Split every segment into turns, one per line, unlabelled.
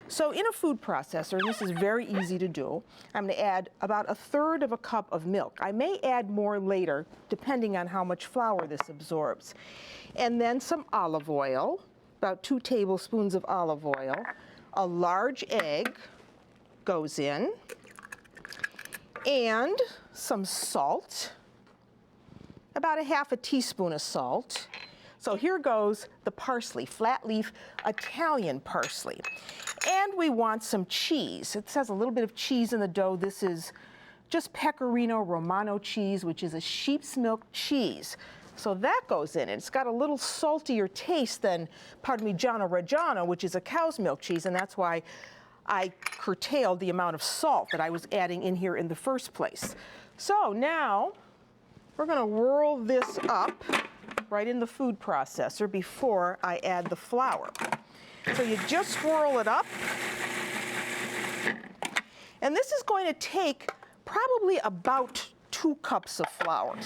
So in a food processor, this is very easy to do. I'm going to add about 1/3 of a cup of milk. I may add more later, depending on how much flour this absorbs. And then some olive oil, about 2 tablespoons of olive oil. A large egg goes in, and some salt, about 1/2 teaspoon of salt. So here goes the parsley, flat leaf Italian parsley. And we want some cheese. It says a little bit of cheese in the dough. This is just Pecorino Romano cheese, which is a sheep's milk cheese. So that goes in. It's got a little saltier taste than Parmigiano Reggiano, which is a cow's milk cheese, and that's why I curtailed the amount of salt that I was adding in here in the first place. So now we're going to whirl this up right in the food processor before I add the flour. So you just swirl it up. And this is going to take probably about 2 cups of flour.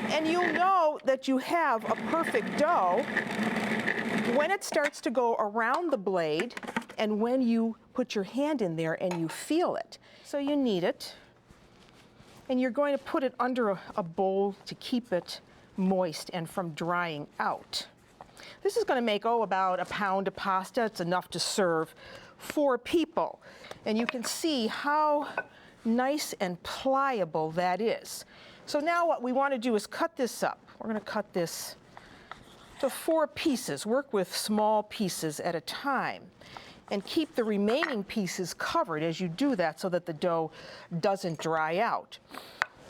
And you'll know that you have a perfect dough when it starts to go around the blade and when you put your hand in there and you feel it. So you knead it, and you're going to put it under a bowl to keep it moist and from drying out. This is going to make, about 1 pound of pasta. It's enough to serve 4 people. And you can see how nice and pliable that is. So now what we want to do is cut this up. We're going to cut this to 4 pieces. Work with small pieces at a time. And keep the remaining pieces covered as you do that so that the dough doesn't dry out.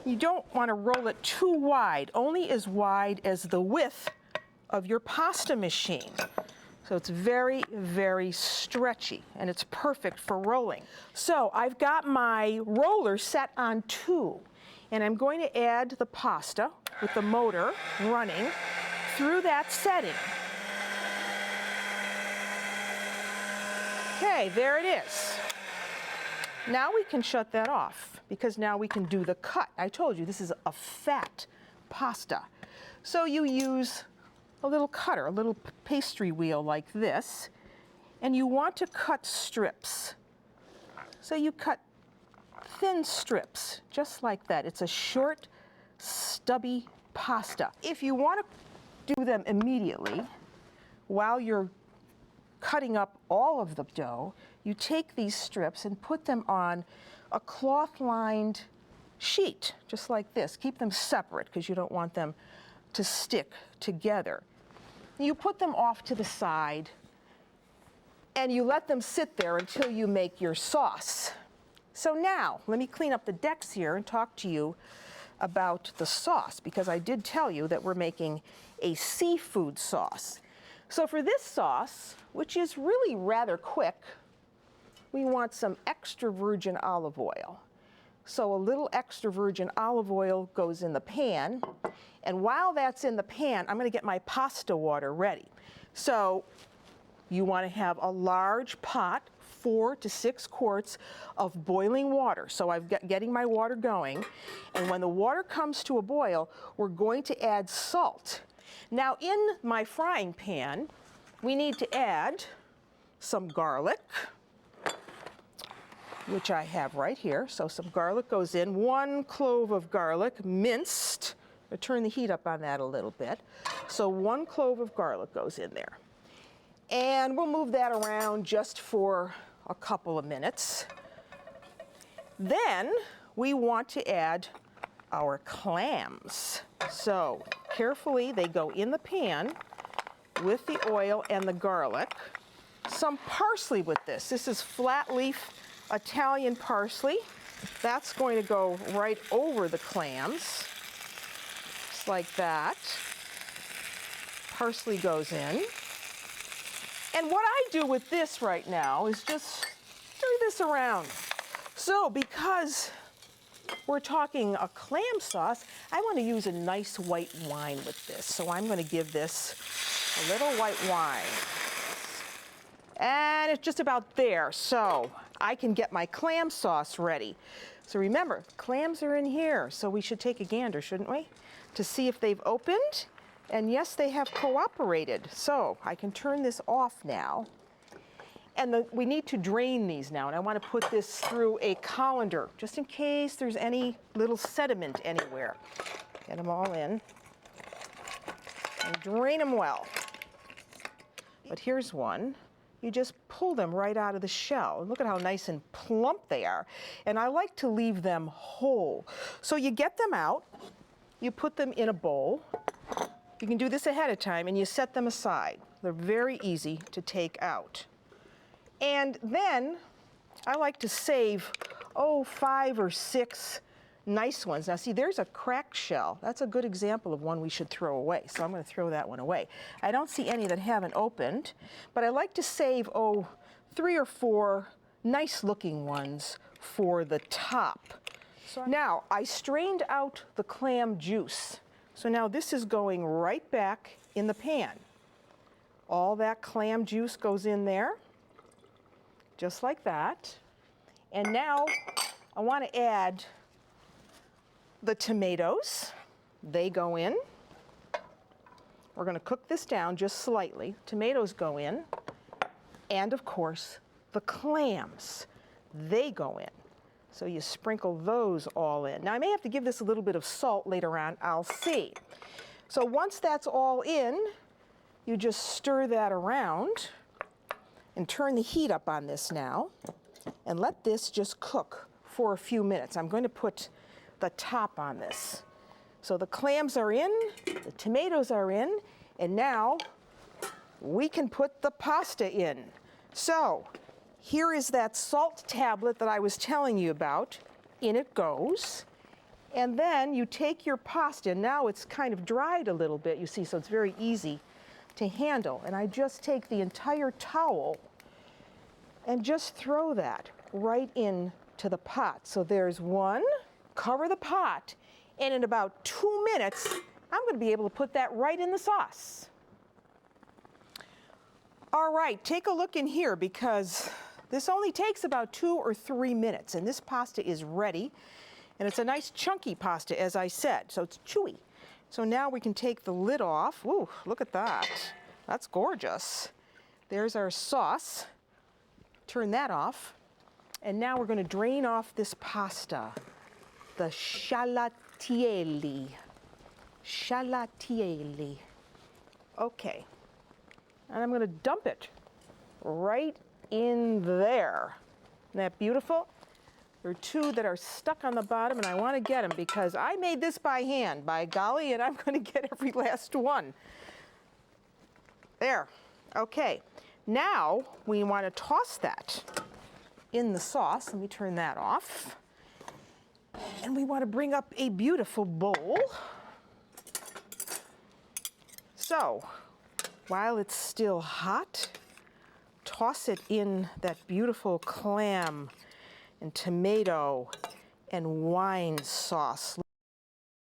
You don't want to roll it too wide, only as wide as the width of your pasta machine. So it's very, very stretchy, and it's perfect for rolling. So I've got my roller set on 2, and I'm going to add the pasta with the motor running through that setting. Okay, there it is. Now we can shut that off because now we can do the cut. I told you this is a fat pasta. So you use a little cutter, a little pastry wheel like this, and you want to cut strips. So you cut thin strips, just like that. It's a short, stubby pasta. If you want to do them immediately, while you're cutting up all of the dough, you take these strips and put them on a cloth-lined sheet, just like this. Keep them separate because you don't want them to stick together. You put them off to the side and you let them sit there until you make your sauce. So now, let me clean up the decks here and talk to you about the sauce, because I did tell you that we're making a seafood sauce. So for this sauce, which is really rather quick, we want some extra virgin olive oil. So a little extra virgin olive oil goes in the pan, and while that's in the pan, I'm going to get my pasta water ready. So you want to have a large pot, 4 to 6 quarts of boiling water. So I'm getting my water going, and when the water comes to a boil, we're going to add salt. Now in my frying pan, we need to add some garlic, which I have right here. So some garlic goes in, 1 clove of garlic, minced. I'll turn the heat up on that a little bit. So 1 clove of garlic goes in there. And we'll move that around just for a couple of minutes. Then we want to add our clams. So carefully, they go in the pan with the oil and the garlic. Some parsley with this. This is flat leaf Italian parsley. That's going to go right over the clams, just like that. Parsley goes in. And what I do with this right now is just stir this around. So because we're talking a clam sauce, I want to use a nice white wine with this. So I'm going to give this a little white wine. And it's just about there. So I can get my clam sauce ready. So remember, clams are in here. So we should take a gander, shouldn't we? To see if they've opened. And yes, they have cooperated. So I can turn this off now. And we need to drain these now, and I want to put this through a colander, just in case there's any little sediment anywhere. Get them all in and drain them well. But here's one. You just pull them right out of the shell. Look at how nice and plump they are. And I like to leave them whole. So you get them out, you put them in a bowl. You can do this ahead of time, and you set them aside. They're very easy to take out. And then I like to save, 5 or 6 nice ones. Now see, there's a cracked shell. That's a good example of one we should throw away. So I'm going to throw that one away. I don't see any that haven't opened, but I like to save, 3 or 4 nice looking ones for the top. Now, I strained out the clam juice. So now this is going right back in the pan. All that clam juice goes in there, just like that. And now I want to add the tomatoes. They go in. We're going to cook this down just slightly. Tomatoes go in. And of course, the clams. They go in. So you sprinkle those all in. Now I may have to give this a little bit of salt later on. I'll see. So once that's all in, you just stir that around and turn the heat up on this now and let this just cook for a few minutes. I'm going to put the top on this. So the clams are in, the tomatoes are in, and now we can put the pasta in. So here is that salt tablet that I was telling you about. In it goes. And then you take your pasta. Now it's kind of dried a little bit, you see, so it's very easy to handle. And I just take the entire towel and just throw that right into the pot. So there's one. Cover the pot, and in about 2 minutes, I'm going to be able to put that right in the sauce. All right, take a look in here because this only takes about 2 or 3 minutes, and this pasta is ready. And it's a nice chunky pasta, as I said, so it's chewy. So now we can take the lid off. Ooh, look at that. That's gorgeous. There's our sauce. Turn that off. And now we're going to drain off this pasta. The scialatielli. Scialatielli. Okay. And I'm going to dump it right in there. Isn't that beautiful? There are 2 that are stuck on the bottom, and I want to get them because I made this by hand, by golly, and I'm going to get every last one. There. Okay. Now we want to toss that in the sauce. Let me turn that off. And we want to bring up a beautiful bowl. So, while it's still hot, toss it in that beautiful clam and tomato and wine sauce.